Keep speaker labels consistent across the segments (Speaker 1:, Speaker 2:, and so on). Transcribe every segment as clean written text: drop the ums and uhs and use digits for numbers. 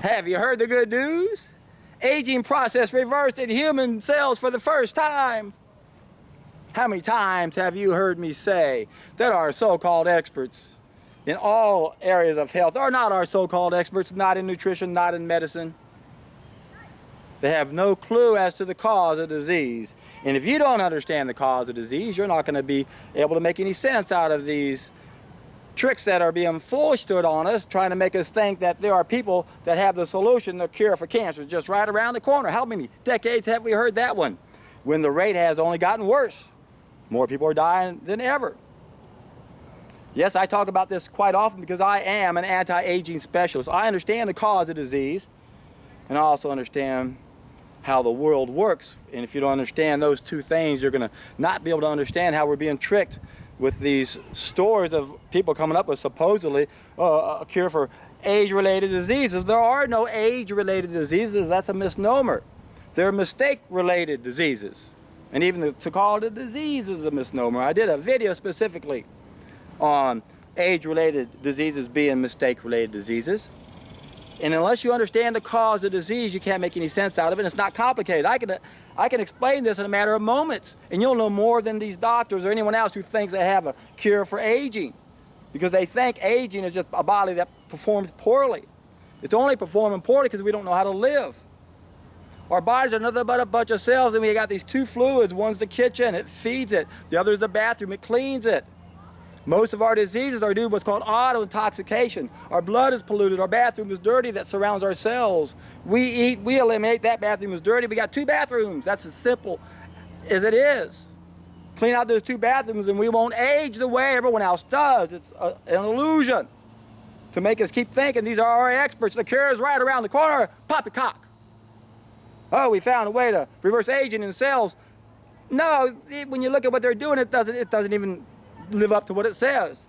Speaker 1: Have you heard the good news? Aging process reversed in human cells for the first time. How many times have you heard me say that our so-called experts in all areas of health are not our so-called experts, not in nutrition, not in medicine? They have no clue as to the cause of disease. And if you don't understand the cause of disease, you're not going to be able to make any sense out of these tricks that are being foisted on us, trying to make us think that there are people that have the solution, the cure for cancer is just right around the corner. How many decades have we heard that one? When the rate has only gotten worse. More people are dying than ever. Yes, I talk about this quite often because I am an anti-aging specialist. I understand the cause of disease, and I also understand how the world works. And if you don't understand those two things, you're going to not be able to understand how we're being tricked with these stories of people coming up with supposedly a cure for age-related diseases. There are no age-related diseases. That's a misnomer. They're mistake-related diseases. And even to call it a disease is a misnomer. I did a video specifically on age-related diseases being mistake-related diseases. And unless you understand the cause of disease, you can't make any sense out of it. And it's not complicated. I can explain this in a matter of moments, and you'll know more than these doctors or anyone else who thinks they have a cure for aging, because they think aging is just a body that performs poorly. It's only performing poorly because we don't know how to live. Our bodies are nothing but a bunch of cells, and we got these two fluids. One's the kitchen, it feeds it. The other is the bathroom, it cleans it. Most of our diseases are due to what's called auto-intoxication. Our blood is polluted, our bathroom is dirty that surrounds our cells. We eat, we eliminate, that bathroom is dirty. We got two bathrooms. That's as simple as it is. Clean out those two bathrooms and we won't age the way everyone else does. It's an illusion to make us keep thinking these are our experts. The cure is right around the corner. Poppycock. Oh, we found a way to reverse aging in cells. No, when you look at what they're doing, it doesn't even live up to what it says.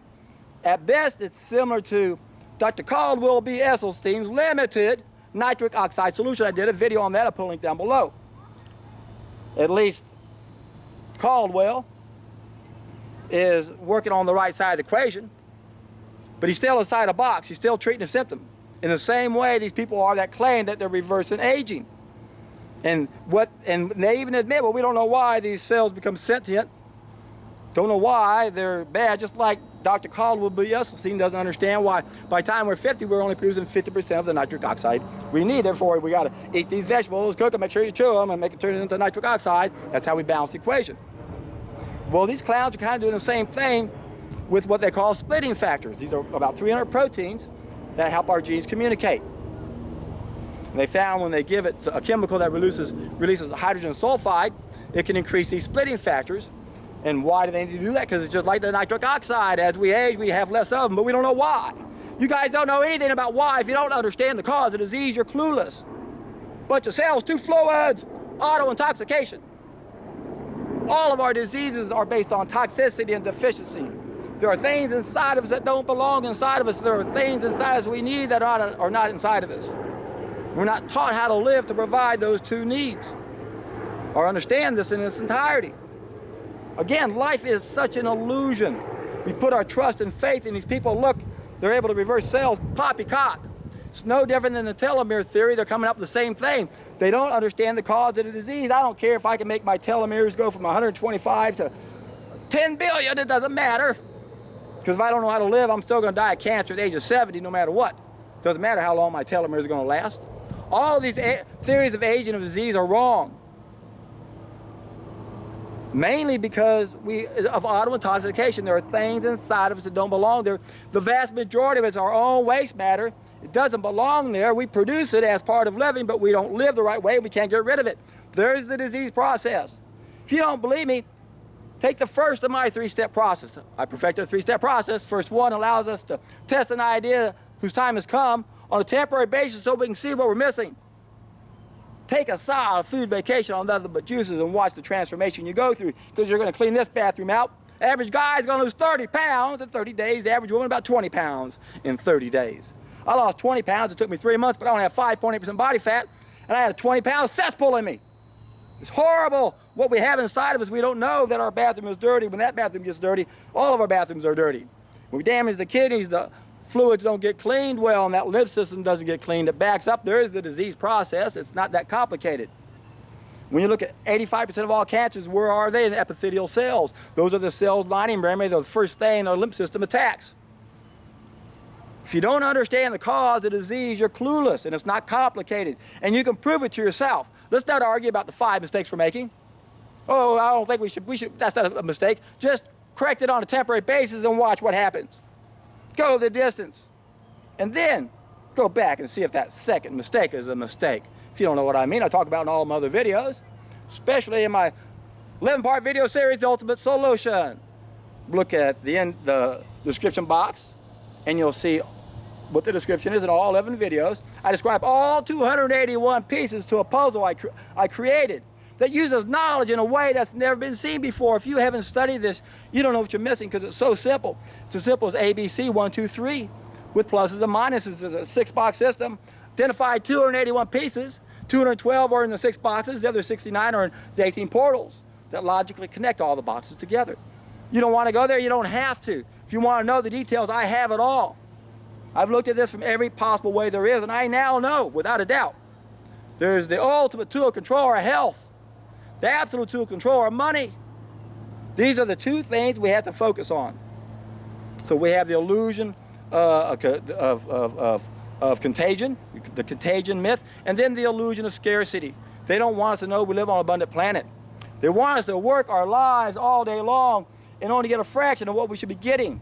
Speaker 1: At best, it's similar to Dr. Caldwell B. Esselstyn's limited nitric oxide solution. I did a video on that. I'll put a link down below. At least Caldwell is working on the right side of the equation, but he's still inside a box. He's still treating a symptom. In the same way, these people are that claim that they're reversing aging. And they even admit, well, we don't know why these cells become sentient. Don't know why they're bad, just like Dr. Caldwell B. Esselstyn doesn't understand why by the time we're 50, we're only producing 50% of the nitric oxide we need. Therefore, we got to eat these vegetables, cook them, make sure you chew them, and make it turn into nitric oxide. That's how we balance the equation. Well, these clowns are kind of doing the same thing with what they call splitting factors. These are about 300 proteins that help our genes communicate. And they found when they give it a chemical that releases hydrogen sulfide, it can increase these splitting factors. And why do they need to do that? Because it's just like the nitric oxide. As we age, we have less of them, but we don't know why. You guys don't know anything about why. If you don't understand the cause of disease, you're clueless. Bunch of cells, two fluids, auto-intoxication. All of our diseases are based on toxicity and deficiency. There are things inside of us that don't belong inside of us. There are things inside us we need that are not inside of us. We're not taught how to live to provide those two needs or understand this in its entirety. Again, life is such an illusion. We put our trust and faith in these people. Look, they're able to reverse cells. Poppycock. It's no different than the telomere theory. They're coming up with the same thing. They don't understand the cause of the disease. I don't care if I can make my telomeres go from 125 to 10 billion. It doesn't matter. Because if I don't know how to live, I'm still going to die of cancer at the age of 70 no matter what. It doesn't matter how long my telomeres are going to last. All of these theories of aging and disease are wrong. Mainly because of auto-intoxication. There are things inside of us that don't belong there. The vast majority of it's our own waste matter. It doesn't belong there. We produce it as part of living, but we don't live the right way. We can't get rid of it. There's the disease process. If you don't believe me, take the first of my three-step process. I perfected a three-step process. First one allows us to test an idea whose time has come on a temporary basis so we can see what we're missing. Take a solid food vacation on nothing but juices and watch the transformation you go through, because you're going to clean this bathroom out. Average guy is going to lose 30 pounds in 30 days. The average woman about 20 pounds in 30 days. I lost 20 pounds. It took me 3 months, but I only have 5.8% body fat, and I had a 20-pound cesspool in me. It's horrible. What we have inside of us, we don't know that our bathroom is dirty. When that bathroom gets dirty, all of our bathrooms are dirty. When we damage the kidneys, the fluids don't get cleaned well and that lymph system doesn't get cleaned, it backs up. There is the disease process. It's not that complicated. When you look at 85% of all cancers, where are they? In the epithelial cells. Those are the cells lining memory, the first thing our lymph system attacks. If you don't understand the cause of the disease, you're clueless, and it's not complicated. And you can prove it to yourself. Let's not argue about the 5 mistakes we're making. Oh, I don't think we should, that's not a mistake. Just correct it on a temporary basis and watch what happens. Go the distance. And then go back and see if that second mistake is a mistake. If you don't know what I mean, I talk about in all my other videos, especially in my 11-part video series, The Ultimate Solution. Look at the description box, and you'll see what the description is in all 11 videos. I describe all 281 pieces to a puzzle I created that uses knowledge in a way that's never been seen before. If you haven't studied this, you don't know what you're missing because it's so simple. It's as simple as ABC 1, 2, 3 with pluses and minuses. It's a 6-box system. Identified 281 pieces. 212 are in the 6 boxes. The other 69 are in the 18 portals that logically connect all the boxes together. You don't want to go there? You don't have to. If you want to know the details, I have it all. I've looked at this from every possible way there is, and I now know, without a doubt, there's the ultimate tool of control, our health. The absolute tool of control, our money. These are the 2 things we have to focus on. So we have the illusion of contagion, the contagion myth, and then the illusion of scarcity. They don't want us to know we live on an abundant planet. They want us to work our lives all day long and only get a fraction of what we should be getting.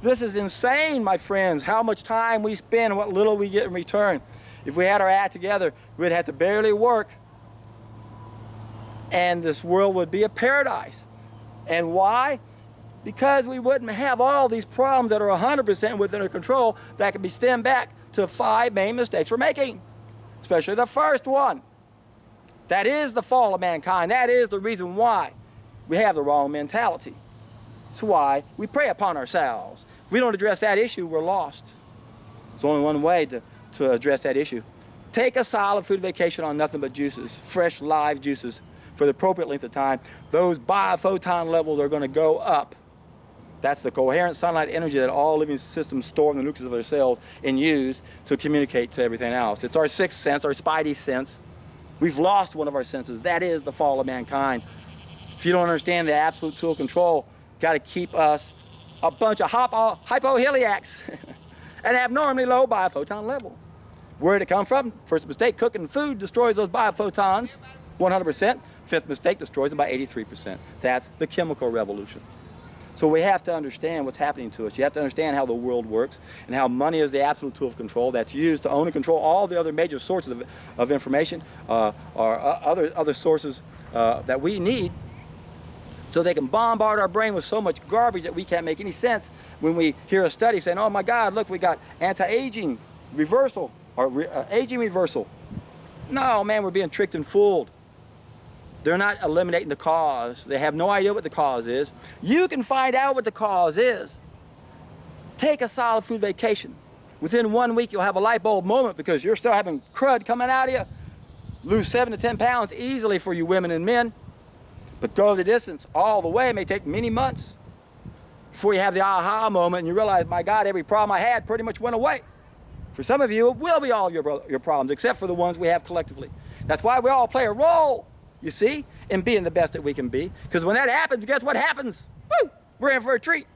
Speaker 1: This is insane, my friends, how much time we spend and what little we get in return. If we had our act together, we'd have to barely work, and this world would be a paradise. And why? Because we wouldn't have all these problems that are 100% within our control that can be stemmed back to 5 main mistakes we're making, especially the first one. That is the fall of mankind. That is the reason why we have the wrong mentality. It's why we prey upon ourselves. If we don't address that issue, we're lost. There's only one way to address that issue. Take a solid food vacation on nothing but juices, fresh live juices, for the appropriate length of time. Those biophoton levels are going to go up. That's the coherent sunlight energy that all living systems store in the nucleus of their cells and use to communicate to everything else. It's our 6th sense, our spidey sense. We've lost one of our senses. That is the fall of mankind. If you don't understand the absolute tool of control, got to keep us a bunch of hypoheliacs, an abnormally low biophoton level. Where did it come from? First mistake, cooking food destroys those biophotons 100%. 5th mistake destroys them by 83%. That's the chemical revolution. So we have to understand what's happening to us. You have to understand how the world works and how money is the absolute tool of control that's used to own and control all the other major sources of information or other sources that we need, so they can bombard our brain with so much garbage that we can't make any sense when we hear a study saying, oh my God, look, we got anti-aging reversal or aging reversal. No, man, we're being tricked and fooled. They're not eliminating the cause. They have no idea what the cause is. You can find out what the cause is. Take a solid food vacation. Within 1 week, you'll have a light bulb moment because you're still having crud coming out of you. Lose 7 to 10 pounds easily for you women and men. But go the distance all the way. It may take many months before you have the aha moment and you realize, my God, every problem I had pretty much went away. For some of you, it will be all your problems, except for the ones we have collectively. That's why we all play a role, you see, in being the best that we can be. Because when that happens, guess what happens? Woo! We're in for a treat.